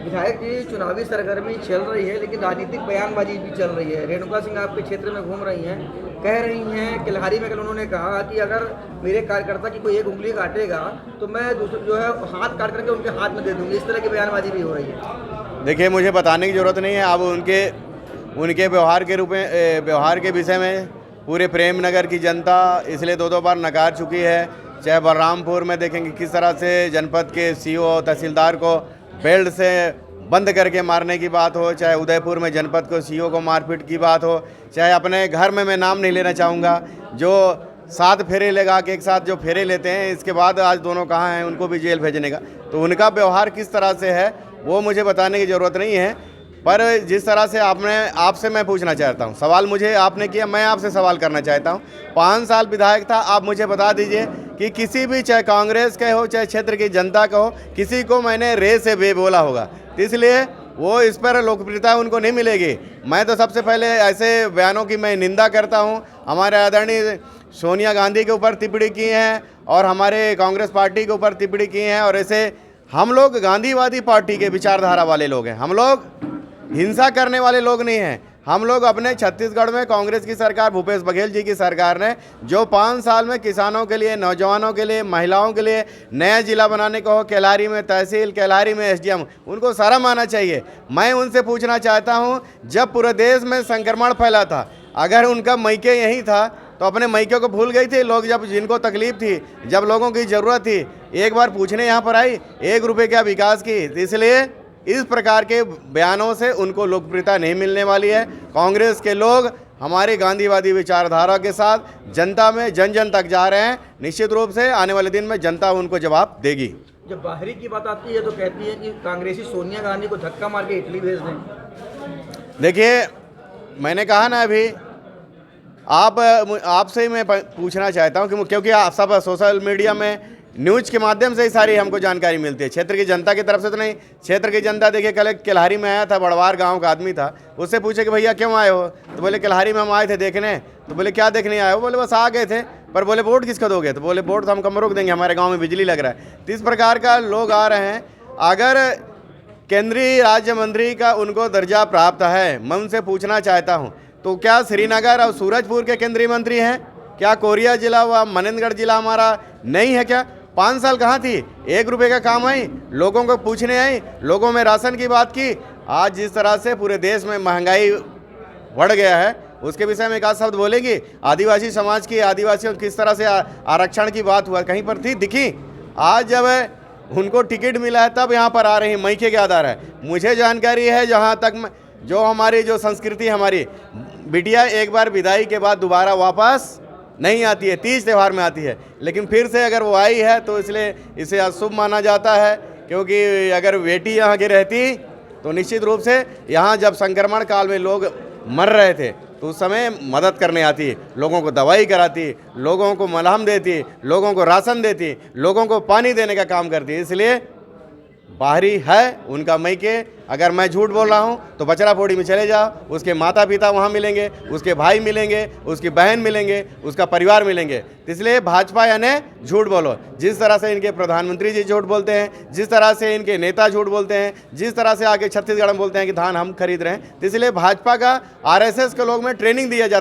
विधायक जी, चुनावी सरगर्मी चल रही है लेकिन राजनीतिक बयानबाजी भी चल रही है। रेणुका सिंह आपके क्षेत्र में घूम रही हैं, कह रही हैं किलहारी में कल उन्होंने कहा कि अगर मेरे कार्यकर्ता की कोई एक उंगली काटेगा तो मैं दूसरे जो है हाथ काट करके उनके हाथ में दे दूंगी। इस तरह की बयानबाजी भी हो रही है। देखिए, मुझे बताने की ज़रूरत नहीं है। अब उनके व्यवहार के रूप में व्यवहार के विषय में पूरे प्रेम नगर की जनता इसलिए दो बार नकार चुकी है। चाहे बलरामपुर में देखेंगे किस तरह से जनपद के सीओ तहसीलदार को बेल्ट से बंद करके मारने की बात हो, चाहे उदयपुर में जनपद को सीओ को मारपीट की बात हो, चाहे अपने घर में मैं नाम नहीं लेना चाहूँगा, जो 7 फेरे लगा के एक साथ जो फेरे लेते हैं, इसके बाद आज दोनों कहाँ हैं, उनको भी जेल भेजने का। तो उनका व्यवहार किस तरह से है वो मुझे बताने की ज़रूरत नहीं है। पर जिस तरह से आपसे मैं पूछना चाहता हूँ, सवाल मुझे आपने किया, मैं आपसे सवाल करना चाहता हूँ। 5 साल विधायक था, आप मुझे बता दीजिए कि किसी भी, चाहे कांग्रेस का हो चाहे क्षेत्र की जनता का हो, किसी को मैंने रे से बे बोला होगा। तो इसलिए वो इस पर लोकप्रियता उनको नहीं मिलेगी। मैं तो सबसे पहले ऐसे बयानों की मैं निंदा करता हूँ। हमारे आदरणीय सोनिया गांधी के ऊपर टिप्पणी की हैं और हमारे कांग्रेस पार्टी के ऊपर टिप्पणी की हैं, और ऐसे हम लोग गांधीवादी पार्टी के विचारधारा वाले लोग हैं। हम लोग हिंसा करने वाले लोग नहीं हैं। हम लोग अपने छत्तीसगढ़ में कांग्रेस की सरकार, भूपेश बघेल जी की सरकार ने जो 5 साल में किसानों के लिए, नौजवानों के लिए, महिलाओं के लिए नया जिला बनाने को हो, केलारी में तहसील, केलारी में एसडीएम, उनको सारा मानना चाहिए। मैं उनसे पूछना चाहता हूं, जब पूरे देश में संक्रमण फैला था, अगर उनका मैके यहीं था तो अपने मैके को भूल गई थी लोग? जब जिनको तकलीफ थी, जब लोगों की ज़रूरत थी, एक बार पूछने यहाँ पर आई 1 रुपये क्या विकास की? इसलिए इस प्रकार के बयानों से उनको लोकप्रियता नहीं मिलने वाली है। कांग्रेस के लोग हमारे गांधीवादी विचारधारा के साथ जनता में, जन जन तक जा रहे हैं। निश्चित रूप से आने वाले दिन में जनता उनको जवाब देगी। जब बाहरी की बात आती है तो कहती है कि कांग्रेसी सोनिया गांधी को धक्का मार के इटली भेज दें। देखिए, मैंने कहा ना अभी, आपसे ही मैं पूछना चाहता हूँ क्योंकि आप सब सोशल मीडिया में न्यूज़ के माध्यम से ही सारी हमको जानकारी मिलती है। क्षेत्र की जनता की तरफ से तो नहीं। क्षेत्र की जनता, देखिए, कल किलहारी में आया था, बड़वार गांव का आदमी था, उससे पूछे कि भैया क्यों आए हो? तो बोले किलहारी में हम आए थे देखने। तो बोले क्या देखने आए हो? बोले बस आ गए थे। पर बोले वोट किसको दोगे? तो बोले वोट तो हम कम रोक देंगे, हमारे गाँव में बिजली लग रहा है। तो इस प्रकार का लोग आ रहे हैं। अगर केंद्रीय राज्य मंत्री का उनको दर्जा प्राप्त है, मैं उनसे पूछना चाहता हूँ, तो क्या श्रीनगर और सूरजपुर के केंद्रीय मंत्री हैं? क्या कोरिया जिला व मनेंद्रगढ़ जिला हमारा नहीं है क्या? 5 साल कहाँ थी? 1 रुपये का काम आई, लोगों को पूछने आई, लोगों में राशन की बात की। आज जिस तरह से पूरे देश में महंगाई बढ़ गया है, उसके विषय में एक आध शब्द बोलेंगी? आदिवासी समाज की, आदिवासियों किस तरह से आरक्षण की बात हुआ, कहीं पर थी? दिखी? आज जब उनको टिकट मिला है तब यहाँ पर आ रही हैं, मैके के आधार है। मुझे जानकारी है, जहाँ तक जो हमारी जो संस्कृति, हमारी बिटिया एक बार विदाई के बाद दोबारा वापस नहीं आती है, तीज त्यौहार में आती है। लेकिन फिर से अगर वो आई है तो इसलिए इसे अशुभ माना जाता है, क्योंकि अगर बेटी यहाँ की रहती तो निश्चित रूप से यहाँ जब संक्रमण काल में लोग मर रहे थे तो उस समय मदद करने आती, लोगों को दवाई कराती, लोगों को मलहम देती, लोगों को राशन देती, लोगों को पानी देने का काम करती। इसलिए बाहरी है उनका मैके। अगर मैं झूठ बोल रहा हूँ तो बचरा पौड़ी में चले जाओ, उसके माता पिता वहाँ मिलेंगे, उसके भाई मिलेंगे, उसकी बहन मिलेंगे, उसका परिवार मिलेंगे। इसलिए भाजपा यानी झूठ बोलो। जिस तरह से इनके प्रधानमंत्री जी झूठ बोलते हैं, जिस तरह से इनके नेता झूठ बोलते हैं, जिस तरह से आगे छत्तीसगढ़ में बोलते हैं कि धान हम खरीद रहे हैं, तो इसलिए भाजपा का RSS के लोग में ट्रेनिंग दिया जाता है।